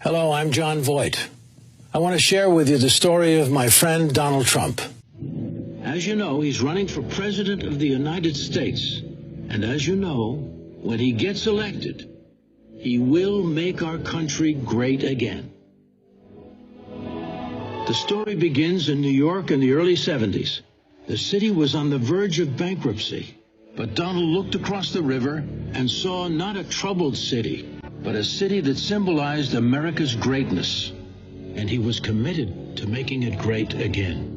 Hello, I'm John Voight. I want to share with you the story of my friend Donald Trump. As you know, he's running for President of the United States. And as you know, when he gets elected, he will make our country great again. The story begins in New York in the early 70s. The city was on the verge of bankruptcy. But Donald looked across the river and saw not a troubled city, but a city that symbolized America's greatness. And he was committed to making it great again.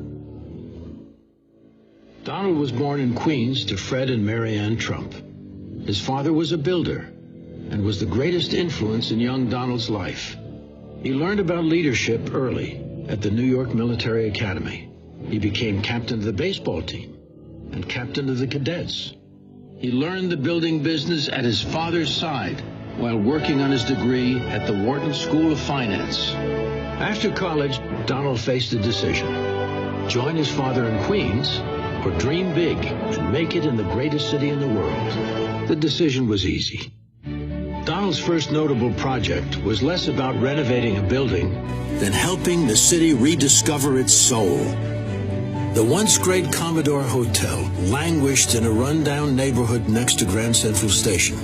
Donald was born in Queens to Fred and Mary Ann Trump. His father was a builder and was the greatest influence in young Donald's life. He learned about leadership early at the New York Military Academy. He became captain of the baseball team and captain of the cadets. He learned the building business at his father's side while working on his degree at the Wharton School of Finance. After college, Donald faced a decision: join his father in Queens or dream big and make it in the greatest city in the world. The decision was easy. Donald's first notable project was less about renovating a building than helping the city rediscover its soul. The once great Commodore Hotel languished in a rundown neighborhood next to Grand Central Station.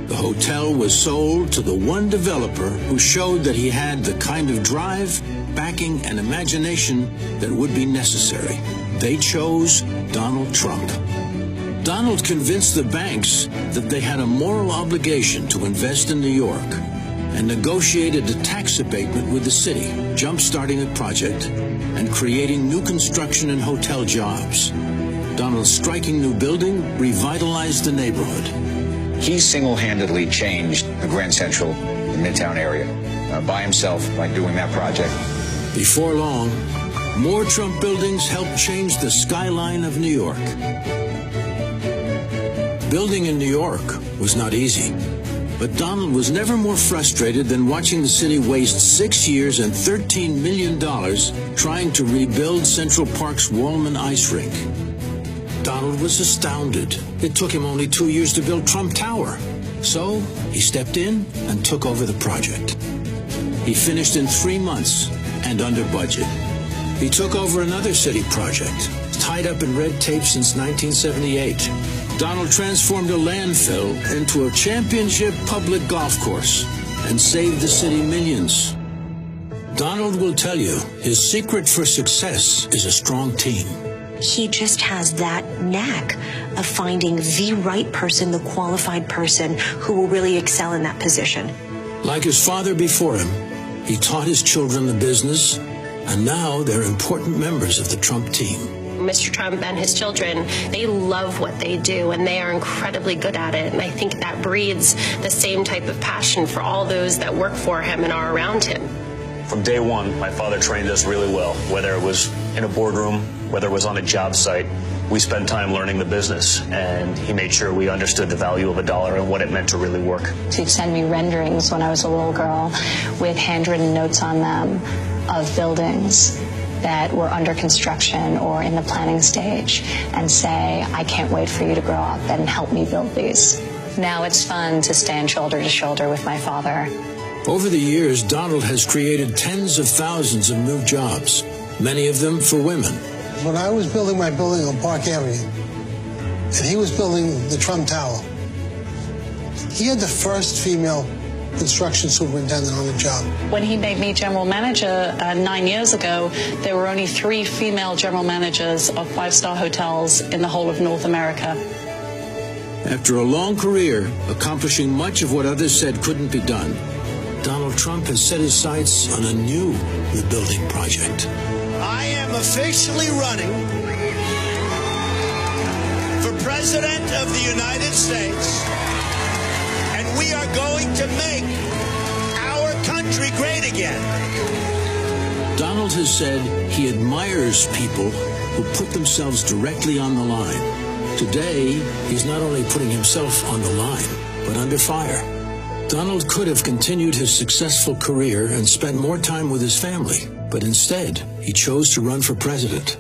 The hotel was sold to the one developer who showed that he had the kind of drive, backing, and imagination that would be necessary. They chose Donald Trump. Donald convinced the banks that they had a moral obligation to invest in New York and negotiated a tax abatement with the city, jump-starting the project and creating new construction and hotel jobs. Donald's striking new building revitalized the neighborhood. He single-handedly changed the Grand Central, the Midtown area, by himself, by doing that project. Before long, more Trump buildings helped change the skyline of New York. Building in New York was not easy, but Donald was never more frustrated than watching the city waste 6 years and $13 million trying to rebuild Central Park's Wallman ice rink. Donald was astounded. It took him only 2 years to build Trump Tower. So he stepped in and took over the project. He finished in 3 months and under budget. He took over another city project, tied up in red tape since 1978. Donald transformed a landfill into a championship public golf course and saved the city millions. Donald will tell you his secret for success is a strong team. He just has that knack of finding the right person, the qualified person who will really excel in that position. Like his father before him, he taught his children the business, and now they're important members of the Trump team. Mr. Trump and his children, they love what they do, and they are incredibly good at it. And I think that breeds the same type of passion for all those that work for him and are around him. From day one, my father trained us really well, whether it was in a boardroom, whether it was on a job site. We spent time learning the business, and he made sure we understood the value of a dollar and what it meant to really work. He'd send me renderings when I was a little girl with handwritten notes on them of buildings that were under construction or in the planning stage and say, I can't wait for you to grow up and help me build these. Now it's fun to stand shoulder to shoulder with my father. Over the years, Donald has created tens of thousands of new jobs, many of them for women. When I was building my building on Park Avenue, and he was building the Trump Tower, he had the first female construction superintendent on the job. When he made me general manager 9 years ago, there were only 3 female general managers of 5-star hotels in the whole of North America. After a long career, accomplishing much of what others said couldn't be done, Donald Trump has set his sights on a new rebuilding project. I am officially running for President of the United States, and we are going to make our country great again. Donald has said he admires people who put themselves directly on the line. Today, he's not only putting himself on the line, but under fire. Donald could have continued his successful career and spent more time with his family, but instead, he chose to run for president.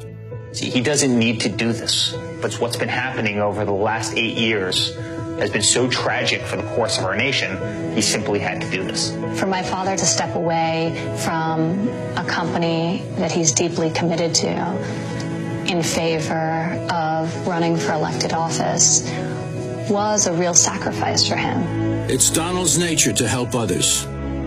See, he doesn't need to do this, but what's been happening over the last 8 years has been so tragic for the course of our nation, he simply had to do this. For my father to step away from a company that he's deeply committed to in favor of running for elected office was a real sacrifice for him. It's Donald's nature to help others.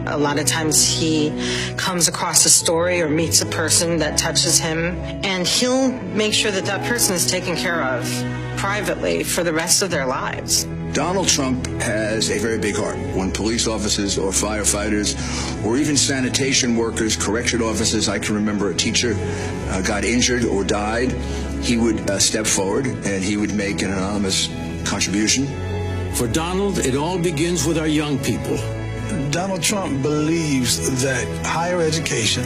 A lot of times he comes across a story or meets a person that touches him, and he'll make sure that that person is taken care of privately for the rest of their lives. Donald Trump has a very big heart. When police officers or firefighters or even sanitation workers, correction officers, I can remember a teacher got injured or died, he would step forward and he would make an anonymous contribution. For Donald, it all begins with our young people. Donald Trump believes that higher education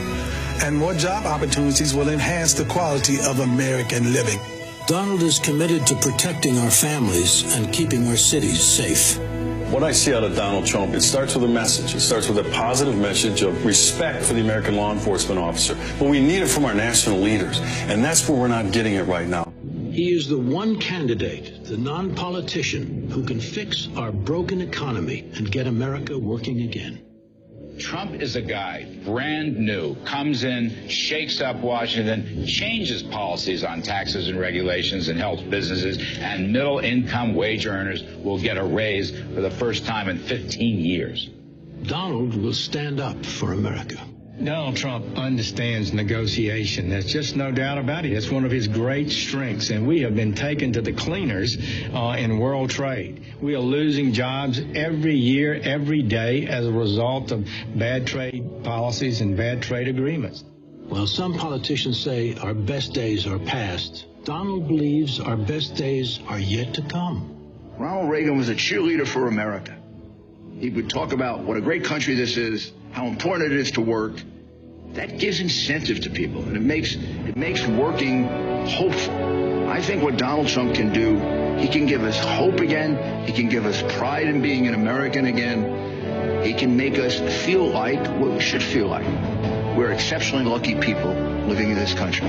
and more job opportunities will enhance the quality of American living. Donald is committed to protecting our families and keeping our cities safe. What I see out of Donald Trump, it starts with a message. It starts with a positive message of respect for the American law enforcement officer. But we need it from our national leaders, and that's where we're not getting it right now. He is the one candidate, the non-politician, who can fix our broken economy and get America working again. Trump is a guy, brand new, comes in, shakes up Washington, changes policies on taxes and regulations and helps businesses, and middle-income wage earners will get a raise for the first time in 15 years. Donald will stand up for America. Donald Trump understands negotiation. There's just no doubt about it. It's one of his great strengths, and we have been taken to the cleaners in world trade. We are losing jobs every year, every day, as a result of bad trade policies and bad trade agreements. While some politicians say our best days are past, Donald believes our best days are yet to come. Ronald Reagan was a cheerleader for America. He would talk about what a great country this is, how important it is to work. That gives incentive to people, and it makes working hopeful. I think what Donald Trump can do, he can give us hope again. He can give us pride in being an American again. He can make us feel like what we should feel like. We're exceptionally lucky people living in this country.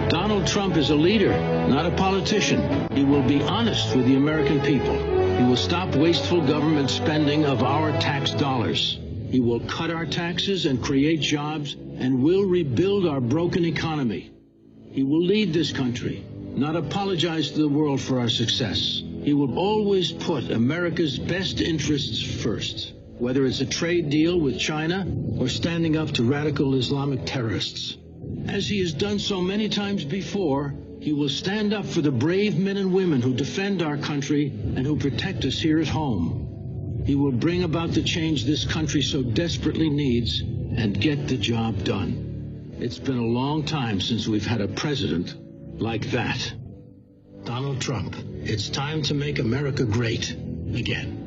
Donald Trump is a leader, not a politician. He will be honest with the American people. He will stop wasteful government spending of our tax dollars. He will cut our taxes and create jobs and will rebuild our broken economy. He will lead this country, not apologize to the world for our success. He will always put America's best interests first, whether it's a trade deal with China or standing up to radical Islamic terrorists. As he has done so many times before, he will stand up for the brave men and women who defend our country and who protect us here at home. He will bring about the change this country so desperately needs and get the job done. It's been a long time since we've had a president like that. Donald Trump, it's time to make America great again.